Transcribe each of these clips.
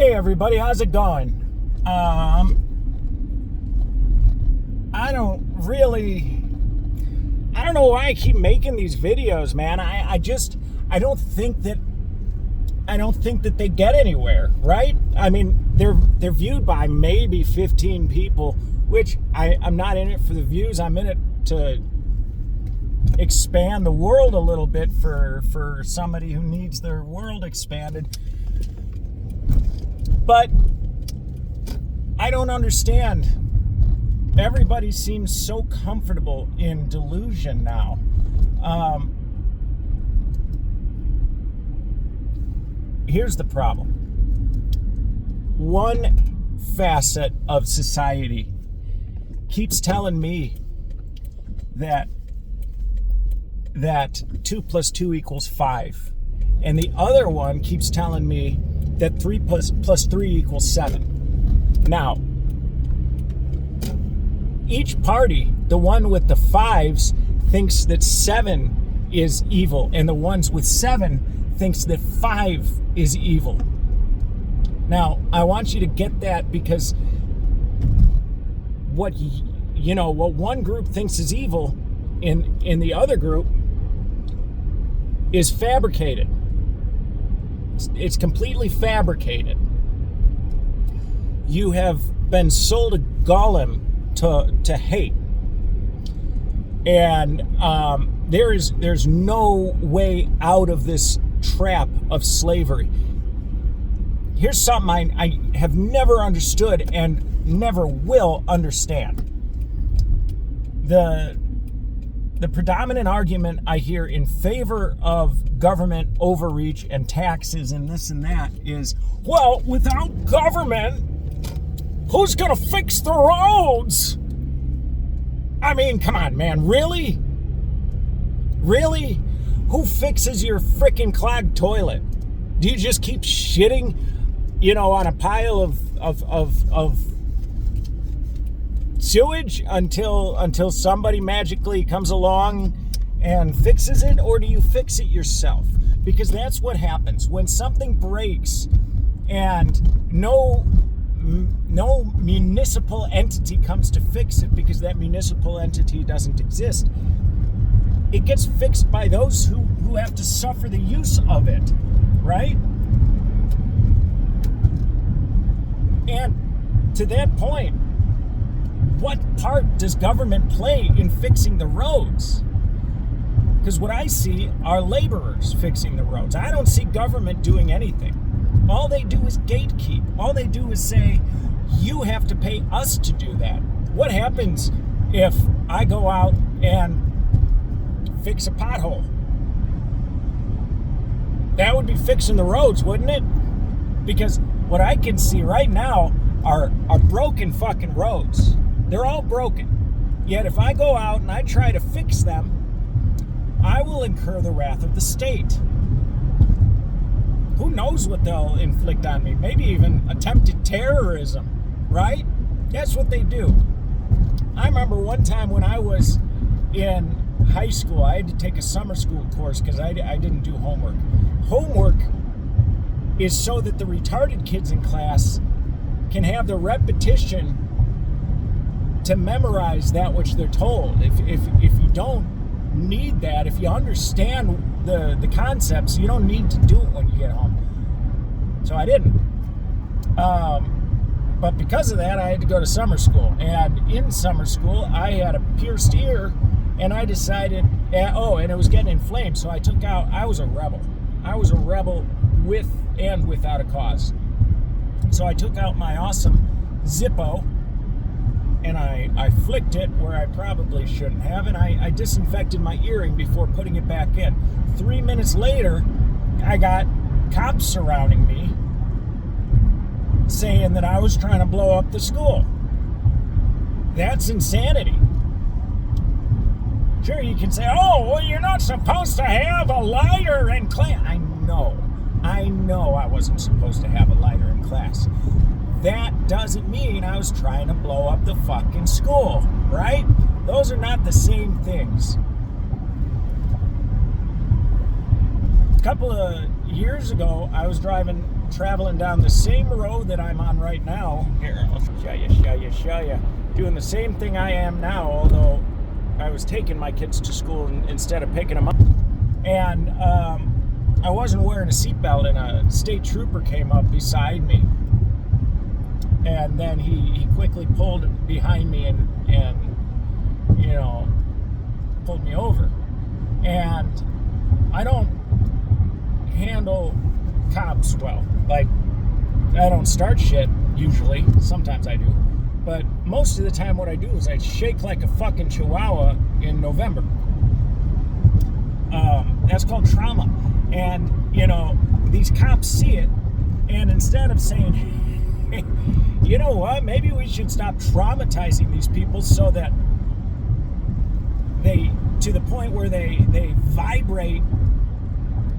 Hey everybody, how's it going? I don't know why I keep making these videos, man. I don't think that they get anywhere, right? I mean, they're viewed by maybe 15 people, which I'm not in it for the views. I'm in it to expand the world a little bit for somebody who needs their world expanded. But I don't understand. Everybody seems so comfortable in delusion now. Here's the problem. One facet of society keeps telling me that 2 + 2 = 5. And the other one keeps telling me that 3 + 3 = 7. Now, each party, the one with the 5s thinks that 7 is evil, and the ones with 7 thinks that 5 is evil. Now, I want you to get that, because what one group thinks is evil in the other group is fabricated. It's completely fabricated. You have been sold a golem to hate, and there's no way out of this trap of slavery. Here's something I have never understood and never will understand. The predominant argument I hear in favor of government overreach and taxes and this and that is, well, without government, who's gonna fix the roads? I mean, come on, man, really? Really? Who fixes your freaking clogged toilet? Do you just keep shitting, on a pile of sewage until somebody magically comes along and fixes it, or do you fix it yourself? Because that's what happens when something breaks and no municipal entity comes to fix it, because that municipal entity doesn't exist. It gets fixed by those who have to suffer the use of it, right? And to that point, what part does government play in fixing the roads? Because what I see are laborers fixing the roads. I don't see government doing anything. All they do is gatekeep. All they do is say, you have to pay us to do that. What happens if I go out and fix a pothole? That would be fixing the roads, wouldn't it? Because what I can see right now are broken fucking roads. They're all broken. Yet if I go out and I try to fix them, I will incur the wrath of the state. Who knows what they'll inflict on me? Maybe even attempted terrorism, right? That's what they do. I remember one time when I was in high school, I had to take a summer school course because I didn't do homework. Homework is so that the retarded kids in class can have the repetition to memorize that which they're told. If you don't need that, if you understand the concepts, you don't need to do it when you get home. So I didn't. But because of that, I had to go to summer school. And in summer school, I had a pierced ear, and I decided, and it was getting inflamed, so I was a rebel. I was a rebel with and without a cause. So I took out my awesome Zippo, and I flicked it where I probably shouldn't have, and I disinfected my earring before putting it back in. 3 minutes later, I got cops surrounding me saying that I was trying to blow up the school. That's insanity. Sure, you can say, oh, well, you're not supposed to have a lighter in class. I know I wasn't supposed to have a lighter in class. That doesn't mean I was trying to blow up the fucking school, right? Those are not the same things. A couple of years ago, I was driving traveling down the same road that I'm on right now. Here, I'll show you. Doing the same thing I am now, although I was taking my kids to school instead of picking them up. And I wasn't wearing a seatbelt, and a state trooper came up beside me. And then he quickly pulled behind me and pulled me over. And I don't handle cops well. Like, I don't start shit usually. Sometimes I do. But most of the time what I do is I shake like a fucking chihuahua in November. That's called trauma. And, these cops see it, and instead of saying, hey, you know what, maybe we should stop traumatizing these people so that to the point where they vibrate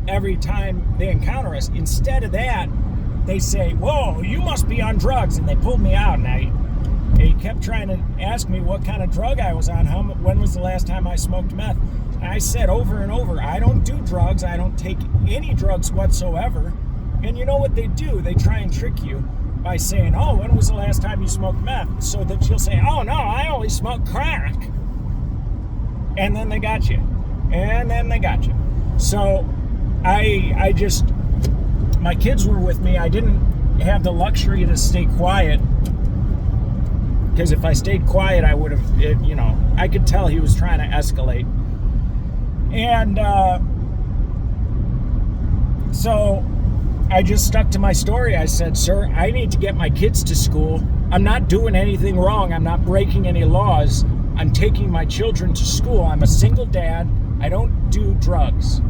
every time they encounter us. Instead of that, they say, whoa, you must be on drugs. And they pulled me out. And he kept trying to ask me what kind of drug I was on. When was the last time I smoked meth? And I said over and over, I don't do drugs. I don't take any drugs whatsoever. And you know what they do? They try and trick you by saying, oh, when was the last time you smoked meth? So that you'll say, oh, no, I only smoke crack. And then they got you. So my kids were with me. I didn't have the luxury to stay quiet, because if I stayed quiet, I would have, I could tell he was trying to escalate. And so I just stuck to my story. I said, sir, I need to get my kids to school. I'm not doing anything wrong. I'm not breaking any laws. I'm taking my children to school. I'm a single dad. I don't do drugs.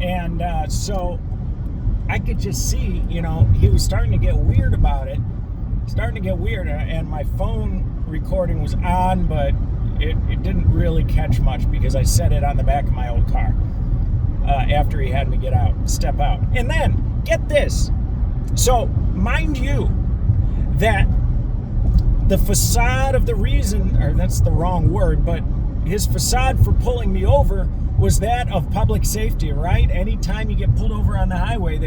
And so I could just see, he was starting to get weird about it. And my phone recording was on, but it didn't really catch much because I set it on the back of my old car after he had me step out. And then, get this. So, mind you, that the facade of the reason, or that's the wrong word, but his facade for pulling me over was that of public safety, right? Anytime you get pulled over on the highway,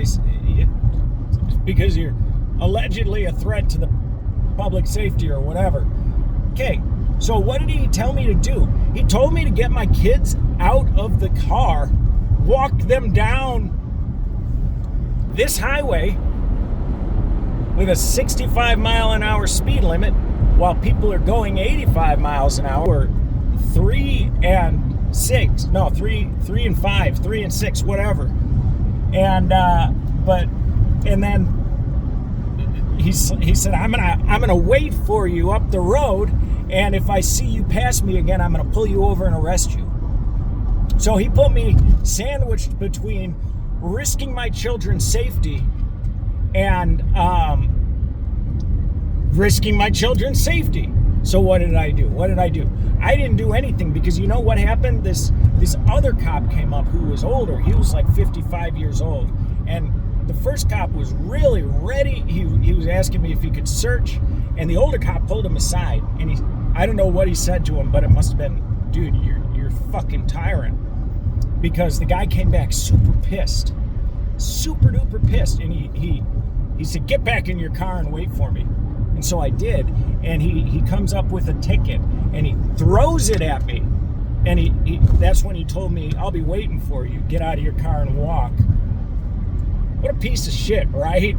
because you're allegedly a threat to the public safety or whatever. Okay, so what did he tell me to do? He told me to get my kids out of the car, walk them down this highway with a 65 mile an hour speed limit while people are going 85 miles an hour, 3 and 6, whatever. And then he said, I'm gonna wait for you up the road, and if I see you pass me again, I'm gonna pull you over and arrest you. So he put me sandwiched between risking my children's safety and risking my children's safety. So what did I do? I didn't do anything, because you know what happened? This other cop came up who was older. He was like 55 years old. And the first cop was really ready. He was asking me if he could search. And the older cop pulled him aside. And I don't know what he said to him, but it must have been, dude, you're fucking tyrant. Because the guy came back super pissed. Super duper pissed. And he said, get back in your car and wait for me. And so I did, and he comes up with a ticket, and he throws it at me. And that's when he told me, I'll be waiting for you. Get out of your car and walk. What a piece of shit, right?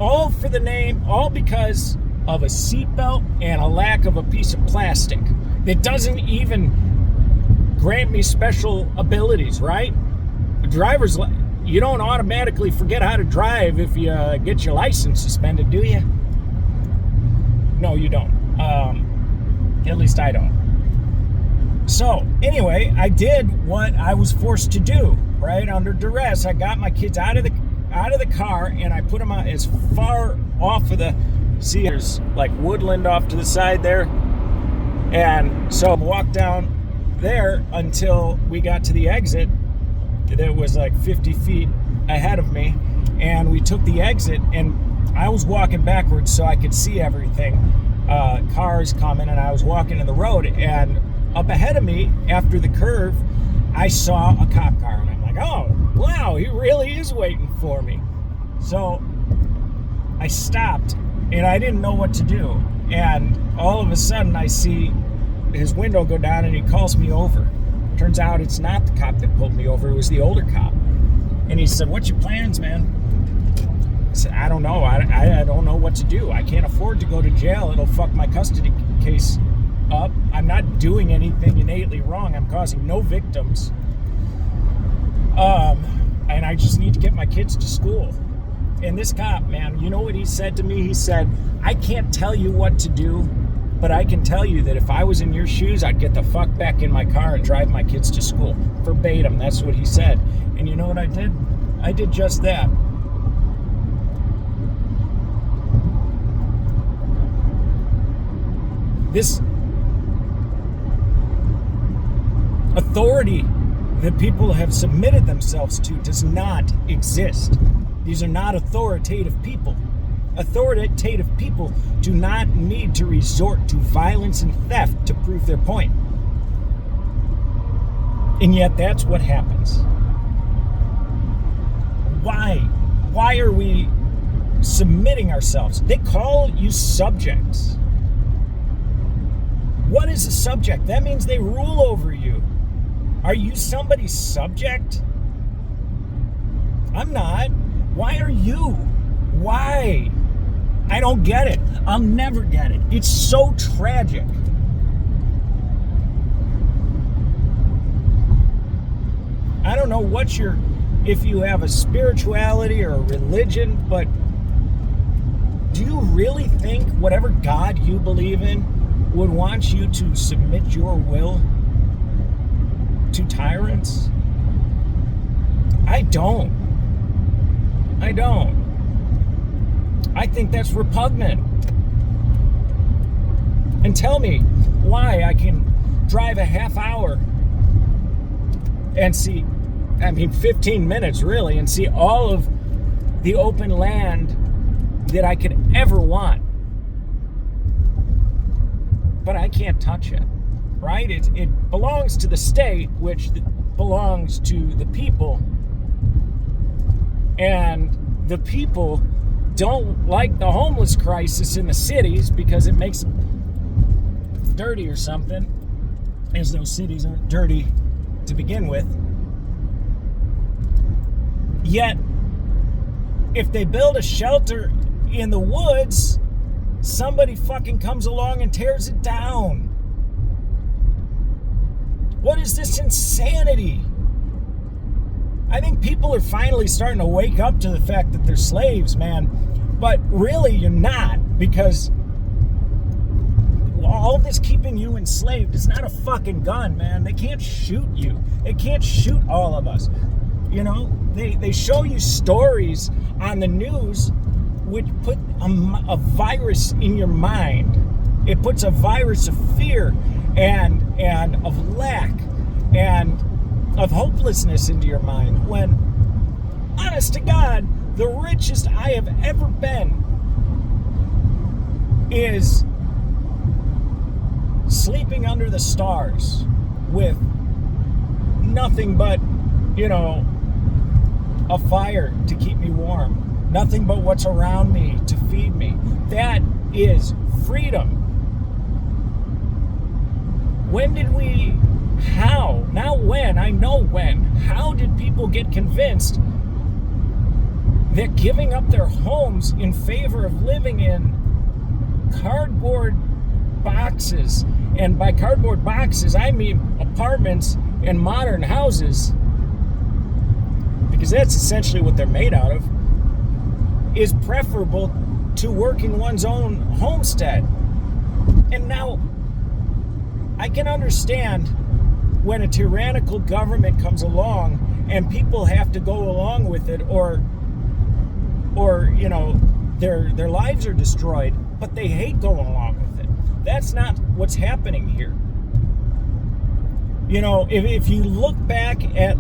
All for the name, all because of a seatbelt and a lack of a piece of plastic that doesn't even grant me special abilities, right? You don't automatically forget how to drive if you get your license suspended, do you? No, you don't. At least I don't. So, anyway, I did what I was forced to do, right? Under duress. I got my kids out of the car, and I put them out as far off of there's like woodland off to the side there. And so I walked down there until we got to the exit that was like 50 feet ahead of me. And we took the exit, and I was walking backwards so I could see everything. Cars coming, and I was walking in the road, and up ahead of me after the curve, I saw a cop car, and I'm like, oh wow, he really is waiting for me. So I stopped, and I didn't know what to do. And all of a sudden, I see his window go down, and he calls me over. Turns out it's not the cop that pulled me over. It was the older cop. And he said, "What's your plans, man?" I said, "I don't know. I don't know what to do. I can't afford to go to jail. It'll fuck my custody case up. I'm not doing anything innately wrong. I'm causing no victims. And I just need to get my kids to school." And this cop, man, you know what he said to me? He said, "I can't tell you what to do, but I can tell you that if I was in your shoes, I'd get the fuck back in my car and drive my kids to school." Verbatim, that's what he said. And you know what I did? I did just that. This authority that people have submitted themselves to does not exist. These are not authoritative people. Authoritative people do not need to resort to violence and theft to prove their point. And yet that's what happens. Why? Why are we submitting ourselves? They call you subjects. What is a subject? That means they rule over you. Are you somebody's subject? I'm not. Why are you? Why? I don't get it. I'll never get it. It's so tragic. I don't know what if you have a spirituality or a religion, but do you really think whatever God you believe in would want you to submit your will to tyrants? I don't. I think that's repugnant. And tell me why I can drive a half hour and see, 15 minutes really, and see all of the open land that I could ever want. But I can't touch it, right? It belongs to the state, which belongs to the people. And the people don't like the homeless crisis in the cities because it makes them dirty or something, as though cities aren't dirty to begin with. Yet, if they build a shelter in the woods, somebody fucking comes along and tears it down. What is this insanity? I think people are finally starting to wake up to the fact that they're slaves, man. But really, you're not, because all this keeping you enslaved is not a fucking gun, man. They can't shoot you. They can't shoot all of us. You know, they show you stories on the news which put a virus in your mind. It puts a virus of fear and of lack and of hopelessness into your mind, when, honest to God, the richest I have ever been is sleeping under the stars with nothing but, a fire to keep me warm, nothing but what's around me to feed me. That is freedom. When did we, how, not when, I know when, how did people get convinced that giving up their homes in favor of living in cardboard boxes, and by cardboard boxes I mean apartments and modern houses, because that's essentially what they're made out of, is preferable to working one's own homestead? And now I can understand when a tyrannical government comes along and people have to go along with it, or their lives are destroyed, but they hate going along with it. That's not what's happening here. If you look back at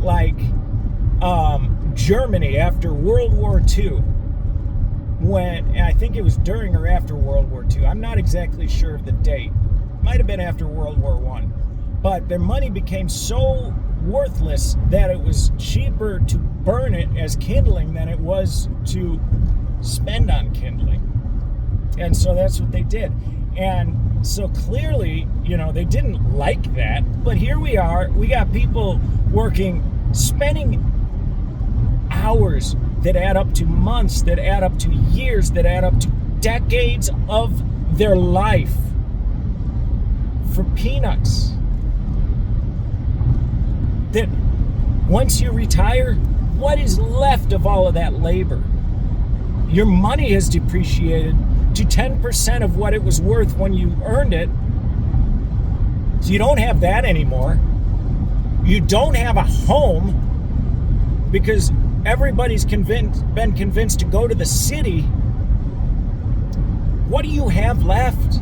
Germany after World War II, when, I think it was during or after World War II, I'm not exactly sure of the date, might have been after World War I, but their money became so worthless that it was cheaper to burn it as kindling than it was to spend on kindling. And so that's what they did. And so clearly, they didn't like that. But here we are. We got people spending hours that add up to months, that add up to years, that add up to decades of their life for peanuts. That once you retire, what is left of all of that labor? Your money has depreciated to 10% of what it was worth when you earned it. So you don't have that anymore. You don't have a home because everybody's been convinced to go to the city. What do you have left?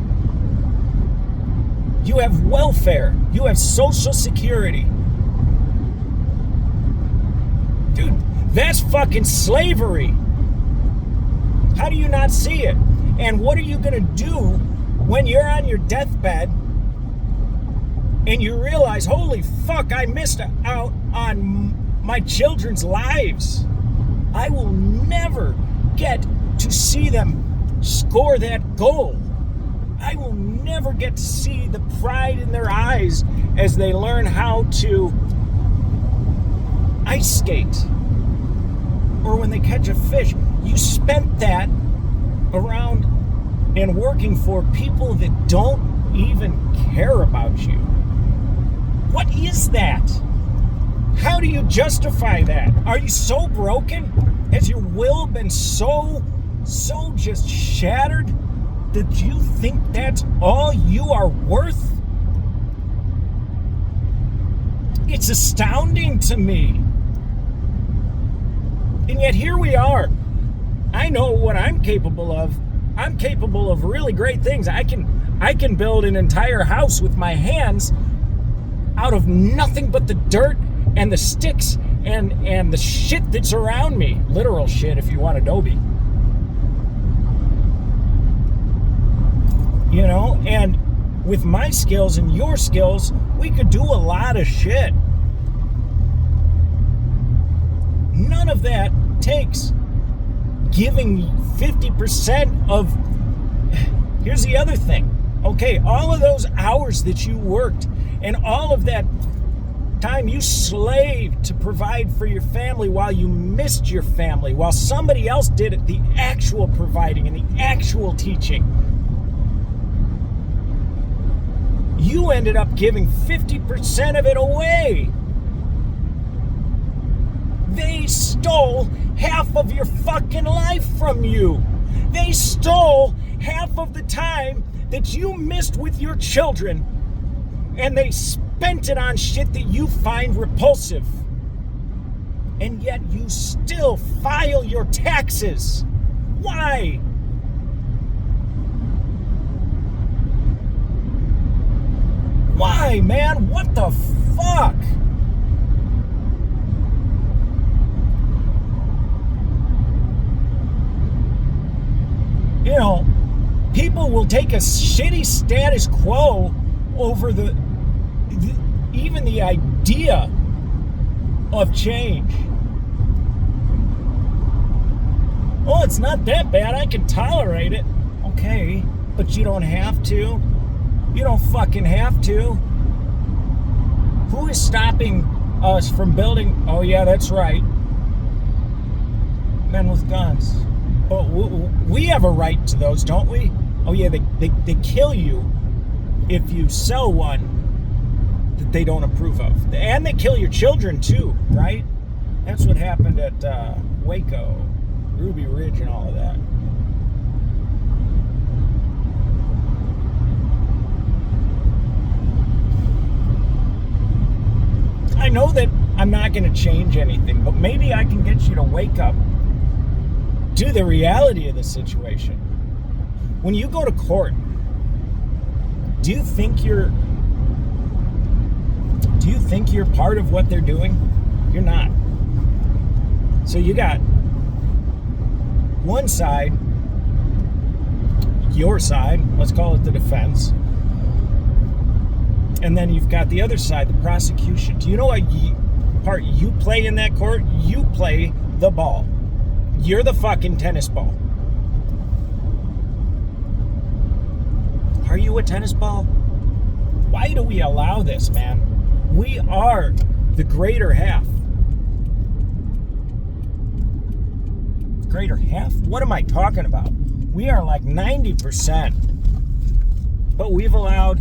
You have welfare. You have Social Security. Dude, that's fucking slavery. How do you not see it? And what are you going to do when you're on your deathbed and you realize, holy fuck, I missed out on my children's lives? I will never get to see them score that goal. I will never get to see the pride in their eyes as they learn how to ice skate or when they catch a fish. You spent that around and working for people that don't even care about you. What is that? How do you justify that? Are you so broken? Has your will been so just shattered that you think that's all you are worth? It's astounding to me. And yet here we are. I know what I'm capable of. I'm capable of really great things. I can build an entire house with my hands out of nothing but the dirt and the sticks and the shit that's around me. Literal shit if you want Adobe. And with my skills and your skills, we could do a lot of shit. None of that takes giving 50% of... Here's the other thing. Okay, all of those hours that you worked and all of that time you slaved to provide for your family while you missed your family, while somebody else did it, the actual providing and the actual teaching. You ended up giving 50% of it away. They stole half of your fucking life from you. They stole half of the time that you missed with your children, and they spent it on shit that you find repulsive. And yet you still file your taxes. Why? Why, man? What the fuck? People will take a shitty status quo over even the idea of change. Oh, it's not that bad. I can tolerate it. Okay, but you don't have to. You don't fucking have to. Who is stopping us from building? Oh, yeah, that's right. Men with guns. Oh, we have a right to those, don't we? Oh, yeah, they kill you if you sell one that they don't approve of. And they kill your children, too, right? That's what happened at Waco, Ruby Ridge, and all of that. I know that I'm not going to change anything, but maybe I can get you to wake up to the reality of the situation. When you go to court, do you think you're part of what they're doing? You're not. So you got one side, your side, let's call it the defense, and then you've got the other side, the prosecution. Do you know what part you play in that court, you play the ball. You're the fucking tennis ball. Are you a tennis ball? Why do we allow this, man? We are the greater half. Greater half? What am I talking about? We are like 90%. But we've allowed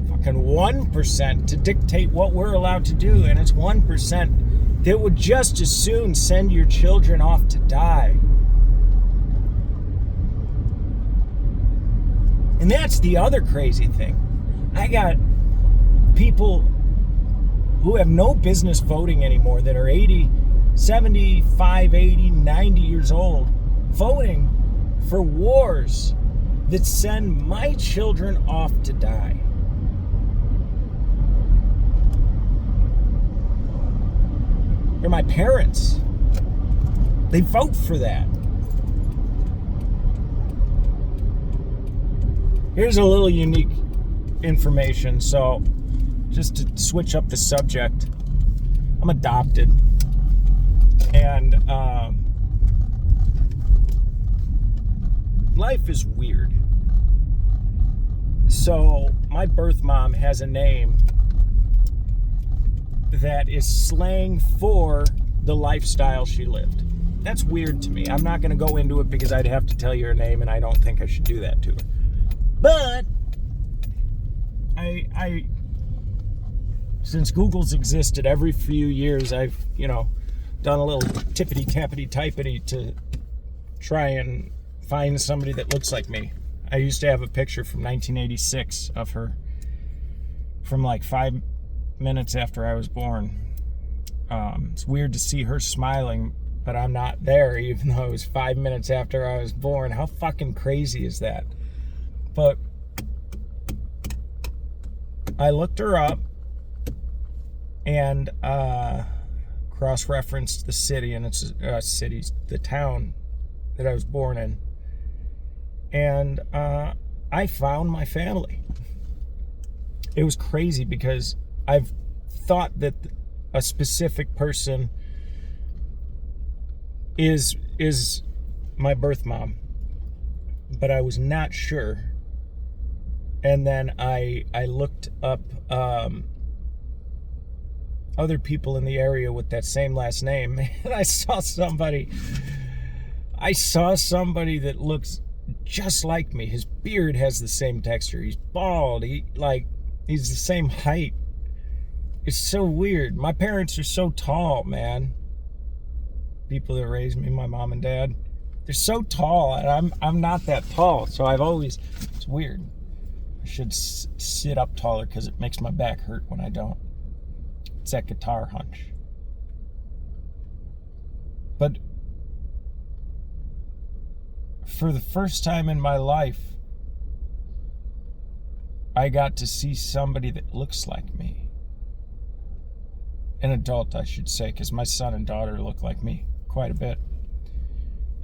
fucking 1% to dictate what we're allowed to do. And it's 1% that would just as soon send your children off to die. And that's the other crazy thing. I got people who have no business voting anymore that are 80, 75, 80, 90 years old voting for wars that send my children off to die. They're my parents. They vote for that. Here's a little unique information. So, just to switch up the subject, I'm adopted. And life is weird. So, my birth mom has a name that is slang for the lifestyle she lived. That's weird to me. I'm not going to go into it because I'd have to tell you her name, and I don't think I should do that to her. But I since Google's existed, every few years I've, done a little tippity-tappity-typity to try and find somebody that looks like me. I used to have a picture from 1986 of her from like 5 minutes after I was born. It's weird to see her smiling, but I'm not there, even though it was 5 minutes after I was born. How fucking crazy is that? But I looked her up and cross-referenced the city, and it's the town that I was born in. And I found my family. It was crazy because I've thought that a specific person is my birth mom, but I was not sure. And then I looked up other people in the area with that same last name, and I saw somebody that looks just like me. His beard has the same texture. He's bald. He's the same height. It's so weird. My parents are so tall, man. People that raised me, my mom and dad, they're so tall, and I'm not that tall. So it's weird. I should sit up taller because it makes my back hurt when I don't. It's that guitar hunch. But for the first time in my life, I got to see somebody that looks like me. An adult, I should say, because my son and daughter look like me quite a bit.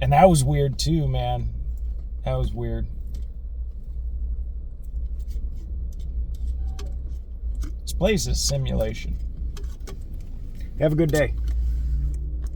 And that was weird too, man. That was weird. This place is simulation. Have a good day.